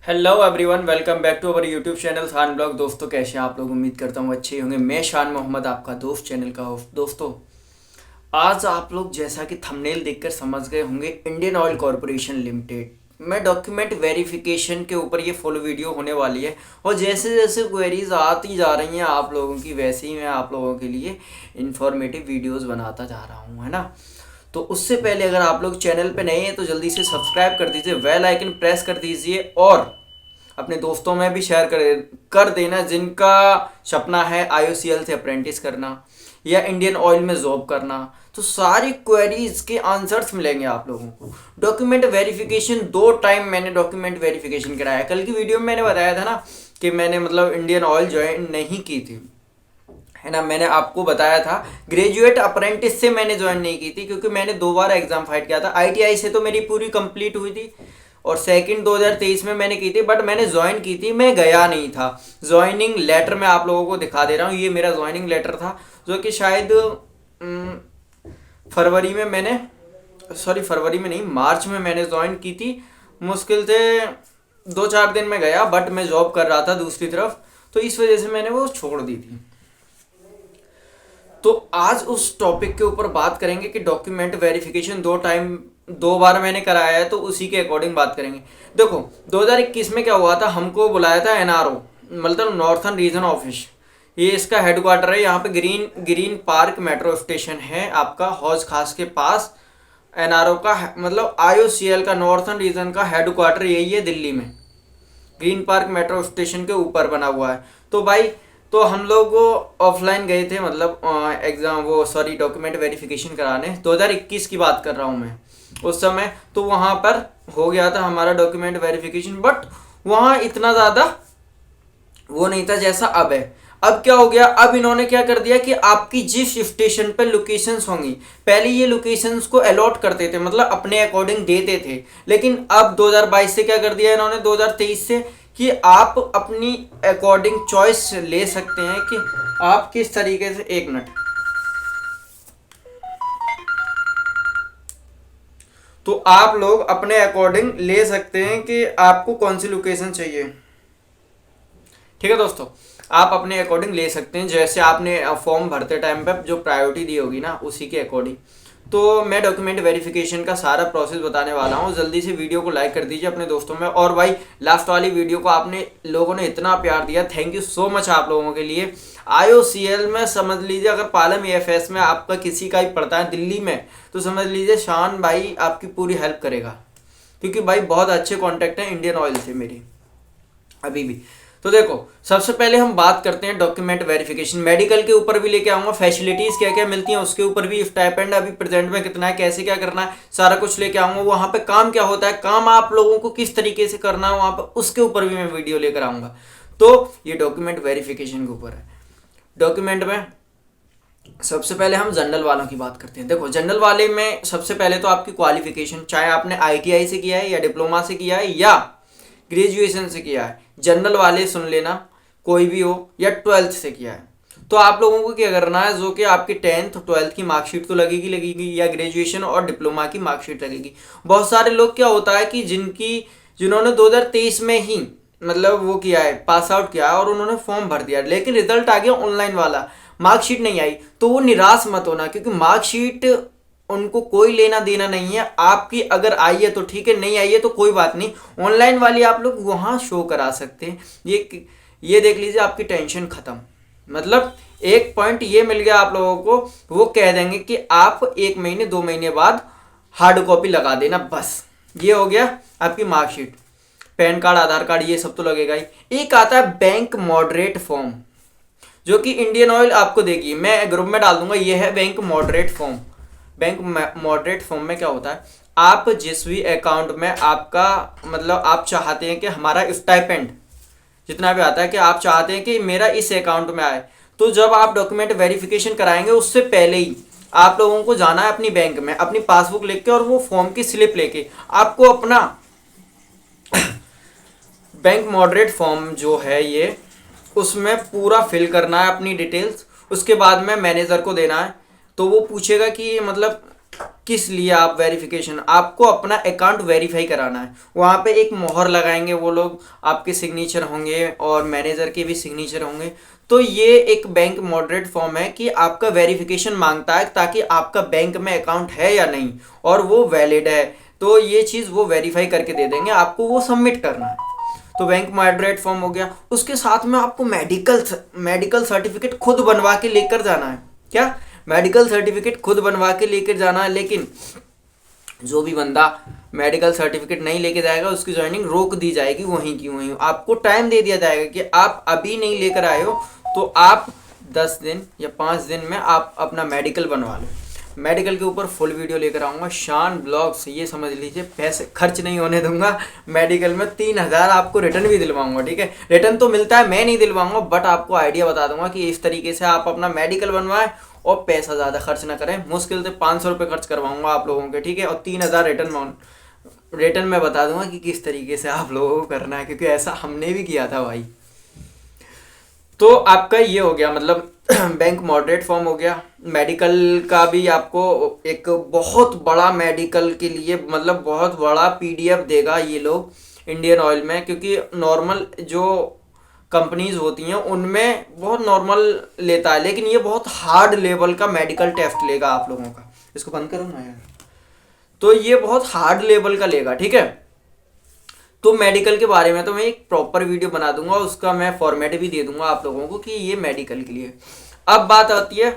Hello everyone, welcome back to our YouTube channel Shaan blog. दोस्तों कैसे हैं आप लोग? उम्मीद करता हूँ अच्छे ही होंगे। मैं शान मोहम्मद, आपका दोस्त, चैनल का होस्ट। दोस्तों आज आप लोग जैसा कि थंबनेल देखकर समझ गए होंगे, इंडियन ऑयल कॉरपोरेशन लिमिटेड में डॉक्यूमेंट वेरिफिकेशन के ऊपर ये फुल वीडियो होने वाली है। और जैसे जैसे क्वेरीज आती जा रही हैं आप लोगों की, वैसे ही मैं आप लोगों के लिए इंफॉर्मेटिव वीडियोस बनाता जा रहा हूँ, है ना। तो उससे पहले अगर आप लोग चैनल पे नए हैं तो जल्दी से सब्सक्राइब कर दीजिए, बेल आइकन प्रेस कर दीजिए और अपने दोस्तों में भी शेयर कर देना जिनका सपना है आईओसीएल से अप्रेंटिस करना या इंडियन ऑयल में जॉब करना। तो सारी क्वेरीज के आंसर्स मिलेंगे आप लोगों को। डॉक्यूमेंट वेरिफिकेशन 2 टाइम मैंने डॉक्यूमेंट वेरिफिकेशन कराया। कल की वीडियो में मैंने बताया था ना कि मैंने मतलब इंडियन ऑयल ज्वाइन नहीं की थी, है ना। मैंने आपको बताया था ग्रेजुएट अप्रेंटिस से मैंने ज्वाइन नहीं की थी, क्योंकि मैंने 2 बार एग्जाम फाइट किया था। आईटीआई से तो मेरी पूरी कंप्लीट हुई थी और सेकंड 2023 में मैंने की थी, बट मैंने ज्वाइन की थी, मैं गया नहीं था। ज्वाइनिंग लेटर मैं आप लोगों को दिखा दे रहा हूँ। ये मेरा ज्वाइनिंग लेटर था, जो कि शायद फरवरी में मैंने, सॉरी फरवरी में नहीं, मार्च में मैंने ज्वाइन की थी। मुश्किल से 2-4 दिन में गया, बट मैं जॉब कर रहा था दूसरी तरफ, तो इस वजह से मैंने वो छोड़ दी थी। तो आज उस टॉपिक के ऊपर बात करेंगे कि डॉक्यूमेंट वेरिफिकेशन 2 बार मैंने कराया है, तो उसी के अकॉर्डिंग बात करेंगे। देखो 2021 में क्या हुआ था, हमको बुलाया था एनआरओ, मतलब नॉर्थन रीजन ऑफिस। ये इसका हेडक्वार्टर है यहाँ पे, ग्रीन पार्क मेट्रो स्टेशन है आपका, हौज खास के पास। एनआरओ का मतलब आईओसीएल का नॉर्थन रीजन का हेडक्वार्टर यही है दिल्ली में, ग्रीन पार्क मेट्रो स्टेशन के ऊपर बना हुआ है। तो भाई, तो हम लोग ऑफलाइन गए थे, मतलब एग्ज़ाम वो सॉरी डॉक्यूमेंट वेरिफिकेशन कराने। 2021 की बात कर रहा हूँ मैं। उस समय तो वहाँ पर हो गया था हमारा डॉक्यूमेंट वेरिफिकेशन, बट वहाँ इतना ज़्यादा वो नहीं था जैसा अब है। अब क्या हो गया, अब इन्होंने क्या कर दिया कि आपकी जिस स्टेशन पर लोकेशंस होंगी, पहले ये लोकेशंस को अलॉट करते थे, मतलब अपने अकॉर्डिंग देते थे। लेकिन अब 2022 से क्या कर दिया इन्होंने, 2023 से, कि आप अपनी अकॉर्डिंग चॉइस ले सकते हैं कि आप किस तरीके से, 1 मिनट। तो आप लोग अपने अकॉर्डिंग ले सकते हैं कि आपको कौन सी लोकेशन चाहिए। ठीक है दोस्तों, आप अपने अकॉर्डिंग ले सकते हैं, जैसे आपने फॉर्म भरते टाइम पे जो प्रायोरिटी दी होगी ना, उसी के अकॉर्डिंग। तो मैं डॉक्यूमेंट वेरिफिकेशन का सारा प्रोसेस बताने वाला हूँ। जल्दी से वीडियो को लाइक कर दीजिए अपने दोस्तों में। और भाई लास्ट वाली वीडियो को आपने लोगों ने इतना प्यार दिया, थैंक यू सो मच आप लोगों के लिए। आईओसीएल में समझ लीजिए, अगर पालम एएफएस में आपका किसी का ही पड़ता है दिल्ली में, तो समझ लीजिए शान भाई आपकी पूरी हेल्प करेगा, क्योंकि भाई बहुत अच्छे कॉन्टैक्ट हैं इंडियन ऑयल से मेरी अभी भी। तो देखो सबसे पहले हम बात करते हैं डॉक्यूमेंट वेरिफिकेशन। मेडिकल के ऊपर भी लेके आऊंगा, फैसिलिटीज क्या क्या मिलती हैं उसके ऊपर भी, स्टाइपेंड अभी प्रेजेंट में कितना है, कैसे क्या करना है, सारा कुछ लेके आऊंगा। वहां पे काम क्या होता है, काम आप लोगों को किस तरीके से करना है वहां पर, उसके ऊपर भी मैं वीडियो लेकर आऊंगा। तो ये डॉक्यूमेंट वेरिफिकेशन के ऊपर है। डॉक्यूमेंट में सबसे पहले हम जनरल वालों की बात करते हैं। देखो जनरल वाले में सबसे पहले तो आपकी क्वालिफिकेशन, चाहे आपने आईटीआई से किया है या डिप्लोमा से किया है या ग्रेजुएशन से किया है, जनरल वाले सुन लेना, कोई भी हो, या 12th से किया है। तो आप लोगों को क्या करना है, जो कि आपकी 10th 12th की मार्कशीट तो लगेगी, या ग्रेजुएशन और डिप्लोमा की मार्कशीट लगेगी। बहुत सारे लोग क्या होता है कि जिन्होंने 2023 में ही मतलब वो किया है, पास आउट किया है, और उन्होंने फॉर्म भर दिया, लेकिन रिजल्ट आ गया ऑनलाइन वाला, मार्कशीट नहीं आई। तो वो निराश मत होना, क्योंकि मार्कशीट उनको कोई लेना देना नहीं है। आपकी अगर आई है तो ठीक है, नहीं आई है तो कोई बात नहीं, ऑनलाइन वाली आप लोग वहां शो करा सकते हैं। ये देख लीजिए, आपकी टेंशन खत्म। मतलब एक पॉइंट ये मिल गया आप लोगों को, वो कह देंगे कि आप 1 महीने 2 महीने बाद हार्ड कॉपी लगा देना, बस ये हो गया आपकी मार्कशीट। पैन कार्ड, आधार कार्ड, ये सब तो लगेगा ही। एक आता है बैंक मॉडरेट फॉर्म, जो कि इंडियन ऑयल आपको देगी, मैं ग्रुप में डाल दूंगा। ये है bank moderate form. Bank moderate form में क्या होता है, आप जिस भी अकाउंट में आपका मतलब आप चाहते हैं कि हमारा स्टाइपेंड जितना भी आता है, कि आप चाहते हैं कि मेरा इस अकाउंट में आए, तो जब आप डॉक्यूमेंट वेरिफिकेशन कराएंगे उससे पहले ही आप लोगों को जाना है अपनी बैंक में, अपनी पासबुक लेके और वो फॉर्म की स्लिप लेके आपको अपना बैंक मॉडरेट फॉर्म जो है ये, उसमें पूरा फिल करना है अपनी डिटेल्स। उसके बाद में मैनेजर को देना है। तो वो पूछेगा कि मतलब किस लिए आप वेरिफिकेशन, आपको अपना अकाउंट वेरीफाई कराना है। वहाँ पे एक मोहर लगाएंगे वो लोग, आपके सिग्नेचर होंगे और मैनेजर के भी सिग्नेचर होंगे। तो ये एक बैंक मॉडरेट फॉर्म है कि आपका वेरिफिकेशन मांगता है ताकि आपका बैंक में अकाउंट है या नहीं और वो वैलिड है, तो ये चीज़ वो वेरीफाई करके दे देंगे, आपको वो सबमिट करना है। तो बैंक मॉडरेट फॉर्म हो गया। उसके साथ में आपको मेडिकल सर्टिफिकेट खुद बनवा के लेकर जाना है। क्या? मेडिकल सर्टिफिकेट खुद बनवा के लेकर जाना है। लेकिन जो भी बंदा मेडिकल सर्टिफिकेट नहीं लेके जाएगा उसकी ज्वाइनिंग रोक दी जाएगी वहीं की वहीं। आपको टाइम दे दिया जाएगा कि आप अभी नहीं लेकर आए हो तो आप 10 दिन या 5 दिन में आप अपना मेडिकल बनवा लो। मेडिकल के ऊपर फुल वीडियो लेकर आऊँगा शान ब्लॉग से, ये समझ लीजिए पैसे खर्च नहीं होने दूंगा। मेडिकल में 3,000 आपको रिटर्न भी दिलवाऊंगा, ठीक है। रिटर्न तो मिलता है, मैं नहीं दिलवाऊंगा, बट आपको आइडिया बता दूंगा कि इस तरीके से आप अपना मेडिकल बनवाएं और पैसा ज़्यादा खर्च ना करें। मुश्किल से 500 रुपये खर्च करवाऊंगा आप लोगों के, ठीक है। और 3,000 रिटर्न मैं बता दूंगा कि किस तरीके से आप लोगों को करना है, क्योंकि ऐसा हमने भी किया था भाई। तो आपका ये हो गया, मतलब बैंक मॉडरेट फॉर्म हो गया। मेडिकल का भी आपको एक बहुत बड़ा मेडिकल के लिए मतलब बहुत बड़ा पीडीएफ देगा ये लोग इंडियन ऑयल में, क्योंकि नॉर्मल जो कंपनीज होती हैं उनमें बहुत नॉर्मल लेता है, लेकिन ये बहुत हार्ड लेवल का मेडिकल टेस्ट लेगा आप लोगों का। इसको बंद करो ना यार। तो ये बहुत हार्ड लेवल का लेगा, ठीक है। तो मेडिकल के बारे में तो मैं एक प्रॉपर वीडियो बना दूंगा, उसका मैं फॉर्मेट भी दे दूंगा आप लोगों को कि ये मेडिकल के लिए। अब बात आती है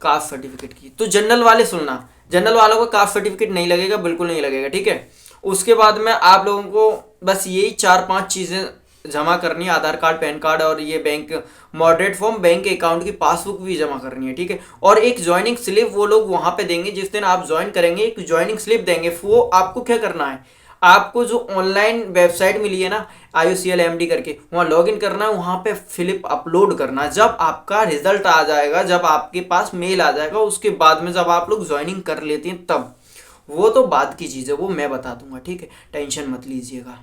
कास्ट सर्टिफिकेट की। तो जनरल वाले सुनना, जनरल वालों को कास्ट सर्टिफिकेट नहीं लगेगा, बिल्कुल नहीं लगेगा, ठीक है। उसके बाद में आप लोगों को बस यही 4-5 चीज़ें जमा करनी है, आधार कार्ड, पैन कार्ड और ये bank moderate form, bank account की पासबुक भी जमा करनी है, ठीक है। और एक ज्वाइनिंग स्लिप वो लोग वहाँ पे देंगे, जिस दिन आप ज्वाइन करेंगे एक ज्वाइनिंग स्लिप देंगे। वो आपको क्या करना है, आपको जो ऑनलाइन वेबसाइट मिली है ना IOCL MD करके, वहाँ लॉगिन करना है, वहाँ पे फिलिप अपलोड करना है। जब आपका रिजल्ट आ जाएगा, जब आपके पास मेल आ जाएगा, उसके बाद में जब आप लोग ज्वाइनिंग कर लेते हैं तब, वो तो बाद की चीज़ है, वो मैं बता दूंगा, ठीक है, टेंशन मत लीजिएगा।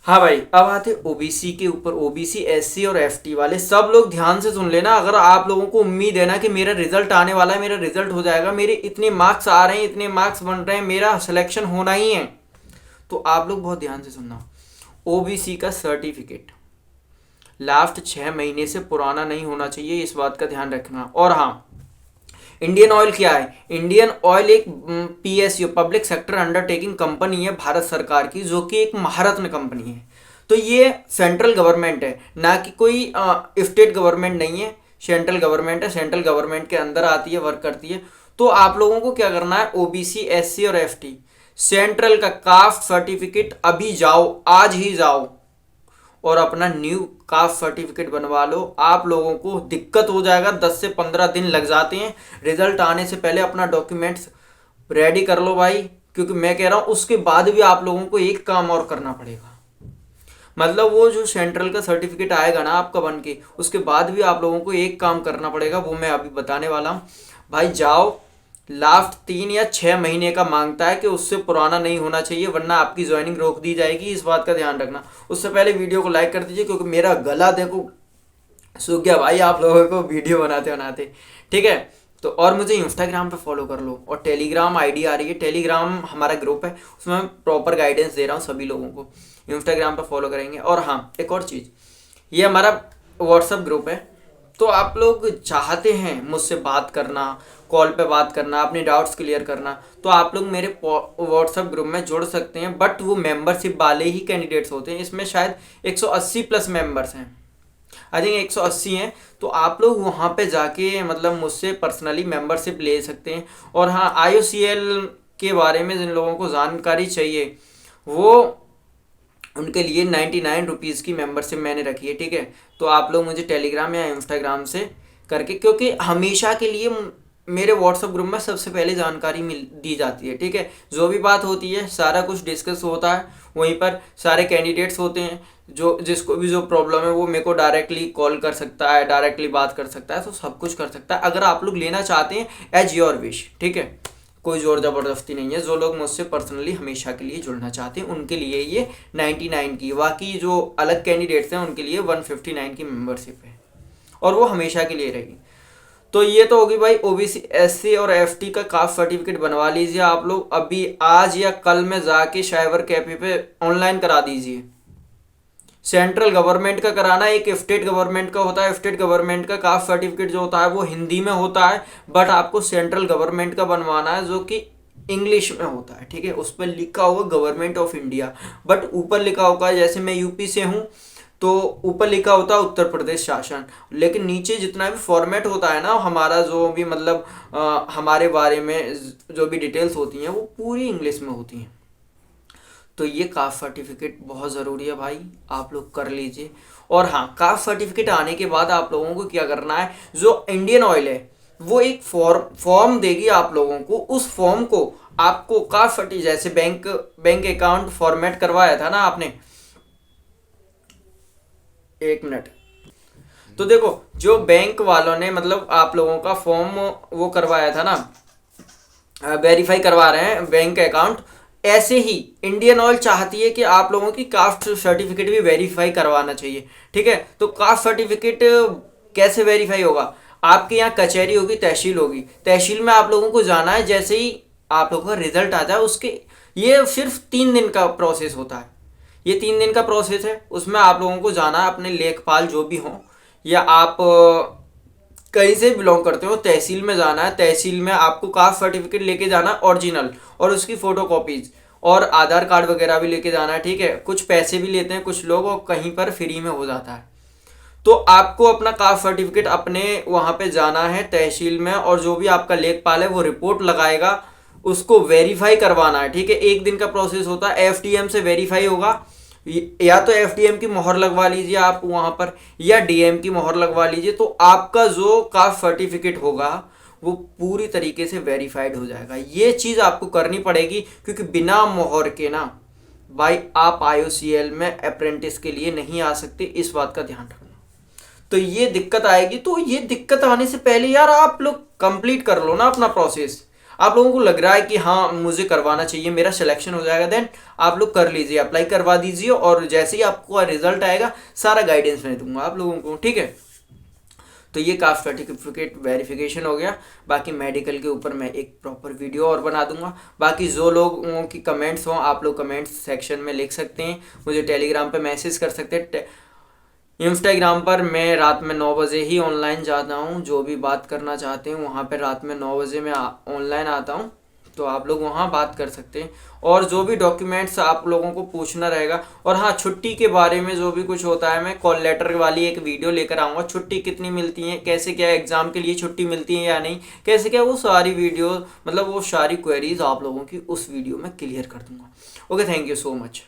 हाँ भाई, अब आते ओबीसी के ऊपर। ओबीसी, SC और FT वाले सब लोग ध्यान से सुन लेना। अगर आप लोगों को उम्मीद है ना कि मेरा रिजल्ट आने वाला है, मेरा रिजल्ट हो जाएगा, मेरे इतने मार्क्स आ रहे हैं, इतने मार्क्स बन रहे हैं, मेरा सिलेक्शन होना ही है, तो आप लोग बहुत ध्यान से सुनना। ओबीसी का सर्टिफिकेट लास्ट 6 महीने से पुराना नहीं होना चाहिए, इस बात का ध्यान रखना। और हाँ, इंडियन ऑयल क्या है? इंडियन ऑयल एक PSU public sector undertaking company है भारत सरकार की, जो कि एक महारत्न कंपनी है। तो ये सेंट्रल गवर्नमेंट है, ना कि कोई स्टेट गवर्नमेंट नहीं है, सेंट्रल गवर्नमेंट है। सेंट्रल गवर्नमेंट के अंदर आती है, वर्क करती है। तो आप लोगों को क्या करना है, OBC, SC और FT सेंट्रल का कास्ट सर्टिफिकेट अभी जाओ, आज ही जाओ और अपना न्यू कास्ट सर्टिफिकेट बनवा लो। आप लोगों को दिक्कत हो जाएगा, 10 से 15 दिन लग जाते हैं। रिजल्ट आने से पहले अपना डॉक्यूमेंट्स रेडी कर लो भाई, क्योंकि मैं कह रहा हूँ उसके बाद भी आप लोगों को एक काम और करना पड़ेगा। मतलब वो जो सेंट्रल का सर्टिफिकेट आएगा ना आपका बन के, उसके बाद भी आप लोगों को एक काम करना पड़ेगा, वो मैं अभी बताने वाला हूँ। भाई जाओ, लास्ट 3 या 6 महीने का मांगता है कि उससे पुराना नहीं होना चाहिए, वरना आपकी ज्वाइनिंग रोक दी जाएगी, इस बात का ध्यान रखना। उससे पहले वीडियो को लाइक कर दीजिए, क्योंकि मेरा गला देखो सूख गया भाई आप लोगों को वीडियो बनाते बनाते, ठीक है। तो और मुझे इंस्टाग्राम पे फॉलो कर लो, और टेलीग्राम ID आ रही है, टेलीग्राम हमारा ग्रुप है, उसमें मैं प्रॉपर गाइडेंस दे रहा हूँ सभी लोगों को। इंस्टाग्राम पे फॉलो करेंगे। और हाँ, एक और चीज़, ये हमारा व्हाट्सअप ग्रुप है। तो आप लोग चाहते हैं मुझसे बात करना, कॉल पे बात करना, अपने डाउट्स क्लियर करना, तो आप लोग मेरे व्हाट्सएप ग्रुप में जुड़ सकते हैं। बट वो मेंबरशिप वाले ही कैंडिडेट्स होते हैं, इसमें शायद 180 प्लस मेंबर्स हैं, आई थिंक 180 हैं। तो आप लोग वहाँ पे जाके मतलब मुझसे पर्सनली मेंबरशिप ले सकते हैं। और हाँ, IOCL के बारे में जिन लोगों को जानकारी चाहिए, वो उनके लिए 99 रुपीज़ की मेंबरशिप मैंने रखी है, ठीक है। तो आप लोग मुझे टेलीग्राम या इंस्टाग्राम से करके, क्योंकि हमेशा के लिए मेरे व्हाट्सएप ग्रुप में सबसे पहले जानकारी दी जाती है, ठीक है। जो भी बात होती है सारा कुछ डिस्कस होता है वहीं पर, सारे कैंडिडेट्स होते हैं, जो जिसको भी जो प्रॉब्लम है वो मेरे को डायरेक्टली कॉल कर सकता है, डायरेक्टली बात कर सकता है, तो सब कुछ कर सकता है। अगर आप लोग लेना चाहते हैं एज योर विश, ठीक है, कोई जोर ज़बरदस्ती नहीं है। जो लोग मुझसे पर्सनली हमेशा के लिए जुड़ना चाहते हैं उनके लिए ये 99 की, बाकी जो अलग कैंडिडेट्स हैं उनके लिए 159 की मेंबरशिप है, और वो हमेशा के लिए रहेगी। तो ये तो होगी भाई ओबीसी एससी और एफटी का कास्ट सर्टिफिकेट बनवा लीजिए आप लोग अभी आज या कल में जाके साइबर कैफे पे ऑनलाइन करा दीजिए। सेंट्रल गवर्नमेंट का कराना, एक स्टेट गवर्नमेंट का होता है। स्टेट गवर्नमेंट का कास्ट सर्टिफिकेट जो होता है वो हिंदी में होता है, बट आपको सेंट्रल गवर्नमेंट का बनवाना है जो कि इंग्लिश में होता है। ठीक है, उस पर लिखा होगा गवर्नमेंट ऑफ इंडिया, बट ऊपर लिखा होगा, जैसे मैं यूपी से हूँ तो ऊपर लिखा होता है उत्तर प्रदेश शासन, लेकिन नीचे जितना भी फॉर्मेट होता है ना हमारा, जो भी मतलब हमारे बारे में जो भी डिटेल्स होती हैं वो पूरी इंग्लिश में होती हैं। तो ये कास्ट सर्टिफिकेट बहुत ज़रूरी है भाई, आप लोग कर लीजिए। और हाँ, कास्ट सर्टिफिकेट आने के बाद आप लोगों को क्या करना है, जो इंडियन ऑयल है वो एक फॉर्म देगी आप लोगों को, उस फॉर्म को आपको कास्ट सर्टिफिकेट, जैसे बैंक अकाउंट फॉर्मेट करवाया था ना आपने, एक मिनट, तो देखो जो बैंक वालों ने मतलब आप लोगों का फॉर्म वो करवाया था ना, वेरीफाई करवा रहे हैं बैंक अकाउंट, ऐसे ही इंडियन ऑयल चाहती है कि आप लोगों की कास्ट सर्टिफिकेट भी वेरीफाई करवाना चाहिए। ठीक है, तो कास्ट सर्टिफिकेट कैसे वेरीफाई होगा, आपके यहाँ कचहरी होगी, तहसील होगी, तहसील में आप लोगों को जाना है। जैसे ही आप लोगों का रिजल्ट आ जाए उसके, ये सिर्फ 3 दिन का प्रोसेस होता है, ये 3 दिन का प्रोसेस है। उसमें आप लोगों को जाना है, अपने लेखपाल जो भी हों, या आप कहीं से बिलोंग करते हो, तहसील में जाना है। तहसील में आपको कास्ट सर्टिफिकेट लेके जाना है ओरिजिनल, और उसकी फोटो कॉपीज, और आधार कार्ड वगैरह भी लेके जाना है। ठीक है, कुछ पैसे भी लेते हैं कुछ लोग, और कहीं पर फ्री में हो जाता है। तो आपको अपना कास्ट सर्टिफिकेट अपने वहाँ पे जाना है तहसील में, और जो भी आपका लेखपाल है वो रिपोर्ट लगाएगा, उसको वेरीफाई करवाना है। ठीक है, 1 दिन का प्रोसेस होता है। एफडीएम से वेरीफाई होगा, या तो एफडीएम की मोहर लगवा लीजिए आप वहाँ पर, या डीएम की मोहर लगवा लीजिए, तो आपका जो कास्ट सर्टिफिकेट होगा वो पूरी तरीके से वेरीफाइड हो जाएगा। ये चीज़ आपको करनी पड़ेगी, क्योंकि बिना मोहर के ना भाई आप आईओसीएल में अप्रेंटिस के लिए नहीं आ सकते, इस बात का ध्यान रखना। तो ये दिक्कत आएगी, तो ये दिक्कत आने से पहले यार आप लोग कंप्लीट कर लो ना अपना प्रोसेस। आप लोगों को लग रहा है कि हाँ मुझे करवाना चाहिए, मेरा सिलेक्शन हो जाएगा, देन आप लोग कर लीजिए, अप्लाई करवा दीजिए, और जैसे ही आपको रिजल्ट आएगा सारा गाइडेंस मैं दूंगा आप लोगों को। ठीक है, तो ये कास्ट सर्टिफिकेट वेरिफिकेशन हो गया। बाकी मेडिकल के ऊपर मैं एक प्रॉपर वीडियो और बना दूंगा। बाकी जो लोगों की कमेंट्स हों आप लोग कमेंट्स सेक्शन में लिख सकते हैं, मुझे टेलीग्राम पे मैसेज कर सकते हैं। इंस्टाग्राम पर मैं रात में 9 बजे ही ऑनलाइन जाता हूँ, जो भी बात करना चाहते हैं वहाँ पर रात में 9 बजे मैं ऑनलाइन आता हूँ, तो आप लोग वहाँ बात कर सकते हैं। और जो भी डॉक्यूमेंट्स आप लोगों को पूछना रहेगा, और हाँ छुट्टी के बारे में जो भी कुछ होता है, मैं कॉल लेटर वाली एक वीडियो लेकर आऊँगा, छुट्टी कितनी मिलती है, कैसे क्या एग्ज़ाम के लिए छुट्टी मिलती है या नहीं, कैसे क्या, वो सारी वीडियो मतलब वो सारी क्वेरीज आप लोगों की उस वीडियो में क्लियर कर दूँगा। Okay, thank you so much.